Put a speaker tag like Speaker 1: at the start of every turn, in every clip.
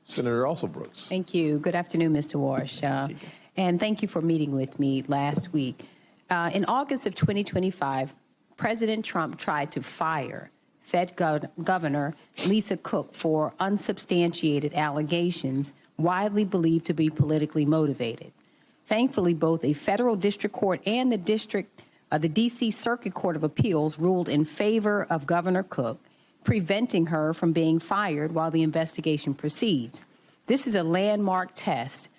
Speaker 1: Senator Alsobrooks.
Speaker 2: Thank you. Good afternoon, Mr. Warsh. And thank you for meeting with me last week. In August of 2025, President Trump tried to fire Fed Governor Lisa Cook for unsubstantiated allegations widely believed to be politically motivated. Thankfully, both a federal district court and the D.C. Circuit Court of Appeals ruled in favor of Governor Cook, preventing her from being fired while the investigation proceeds. This is a landmark test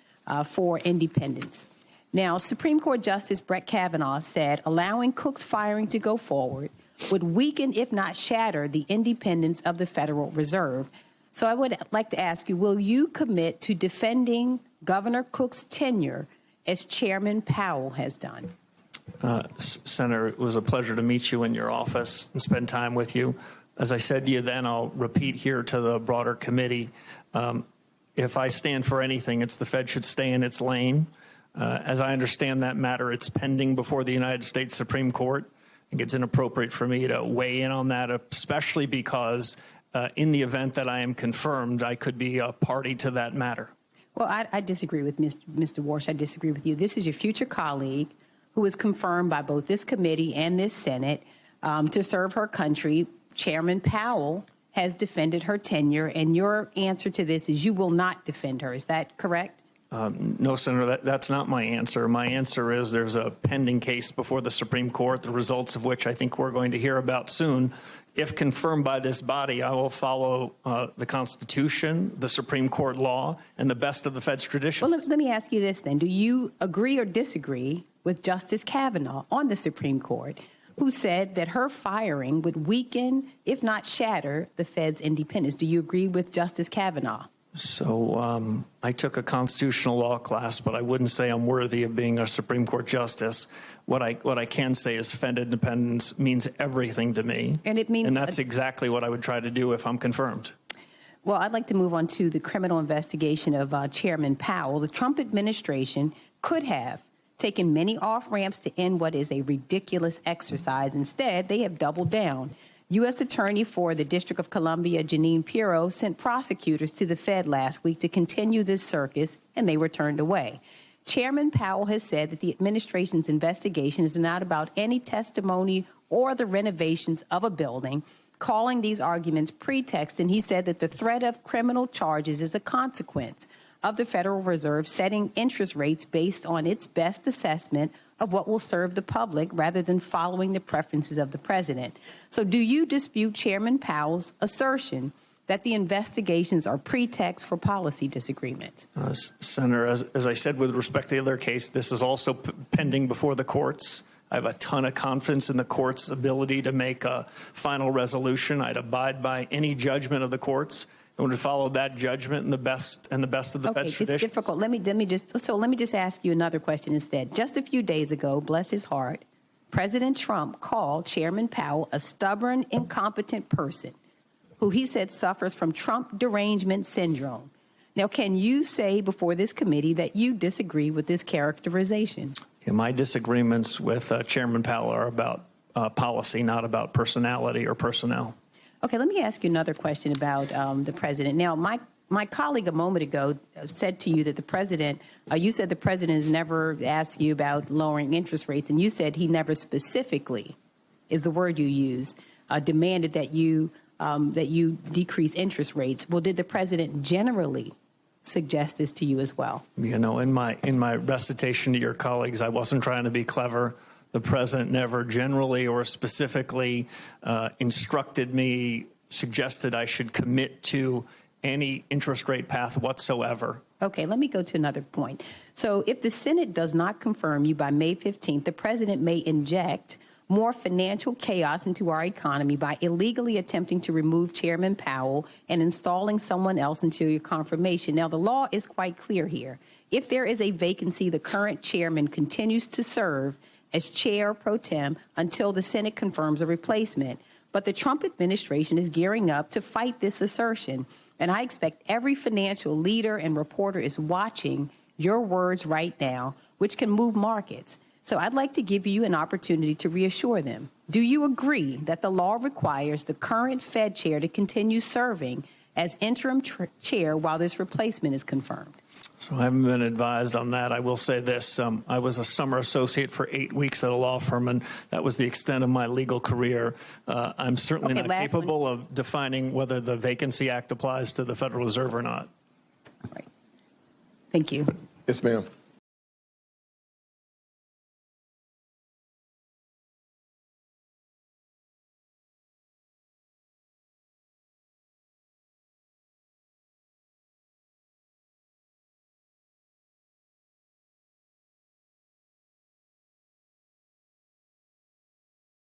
Speaker 2: for independence. Now, Supreme Court Justice Brett Kavanaugh said allowing Cook's firing to go forward would weaken, if not shatter, the independence of the Federal Reserve. So I would like to ask you, will you commit to defending Governor Cook's tenure as Chairman Powell has done?
Speaker 3: Senator, it was a pleasure to meet you in your office and spend time with you. As I said to you then, I'll repeat here to the broader committee. If I stand for anything, it's the Fed should stay in its lane. As I understand that matter, it's pending before the United States Supreme Court. I think it's inappropriate for me to weigh in on that, especially because in the event that I am confirmed, I could be a party to that matter.
Speaker 2: Well, I disagree with Mr. Warsh. I disagree with you. This is your future colleague who was confirmed by both this committee and this Senate to serve her country. Chairman Powell has defended her tenure, and your answer to this is you will not defend her. Is that correct?
Speaker 3: No, Senator, that's not my answer. My answer is there's a pending case before the Supreme Court, the results of which I think we're going to hear about soon. If confirmed by this body, I will follow the Constitution, the Supreme Court law, and the best of the Fed's tradition.
Speaker 2: Well, let me ask you this then. Do you agree or disagree with Justice Kavanaugh on the Supreme Court, who said that her firing would weaken, if not shatter, the Fed's independence? Do you agree with Justice Kavanaugh?
Speaker 3: So I took a constitutional law class, but I wouldn't say I'm worthy of being a Supreme Court justice. What I can say is Fed independence means everything to me. And that's exactly what I would try to do if I'm confirmed.
Speaker 2: Well, I'd like to move on to the criminal investigation of Chairman Powell. The Trump administration could have taken many off-ramps to end what is a ridiculous exercise. Instead, they have doubled down. U.S. Attorney for the District of Columbia, Jeanine Pirro, sent prosecutors to the Fed last week to continue this circus, and they were turned away. Chairman Powell has said that the administration's investigation is not about any testimony or the renovations of a building, calling these arguments pretext, and he said that the threat of criminal charges is a consequence of the Federal Reserve setting interest rates based on its best assessment of what will serve the public rather than following the preferences of the president. So do you dispute Chairman Powell's assertion that the investigations are pretext for policy disagreements?
Speaker 3: Senator, as I said with respect to the other case, this is also pending before the courts. I have a ton of confidence in the court's ability to make a final resolution. I'd abide by any judgment of the courts. I want to follow that judgment and the best of the Fed's traditions.
Speaker 2: It's difficult. Let me just ask you another question instead. Just a few days ago, bless his heart, President Trump called Chairman Powell a stubborn, incompetent person who he said suffers from Trump derangement syndrome. Now, can you say before this committee that you disagree with this characterization?
Speaker 3: Yeah, my disagreements with Chairman Powell are about policy, not about personality or personnel.
Speaker 2: Okay, let me ask you another question about the president. Now, my colleague a moment ago said to you that the president, you said the president has never asked you about lowering interest rates, and you said he never specifically, is the word you used, demanded that you decrease interest rates. Well, did the president generally suggest this to you as well?
Speaker 3: You know, in my recitation to your colleagues, I wasn't trying to be clever. The president never generally or specifically instructed me, suggested I should commit to any interest rate path whatsoever.
Speaker 2: Okay, let me go to another point. So if the Senate does not confirm you by May 15th, the president may inject more financial chaos into our economy by illegally attempting to remove Chairman Powell and installing someone else until your confirmation. Now, the law is quite clear here. If there is a vacancy, the current chairman continues to serve as chair pro tem until the Senate confirms a replacement. But the Trump administration is gearing up to fight this assertion. And I expect every financial leader and reporter is watching your words right now, which can move markets. So I'd like to give you an opportunity to reassure them. Do you agree that the law requires the current Fed chair to continue serving as interim chair while this replacement is confirmed?
Speaker 3: So I haven't been advised on that. I will say this. I was a summer associate for 8 weeks at a law firm, and that was the extent of my legal career. I'm certainly not capable of defining whether the Vacancy Act applies to the Federal Reserve or not.
Speaker 2: All right. Thank you.
Speaker 1: Yes, ma'am.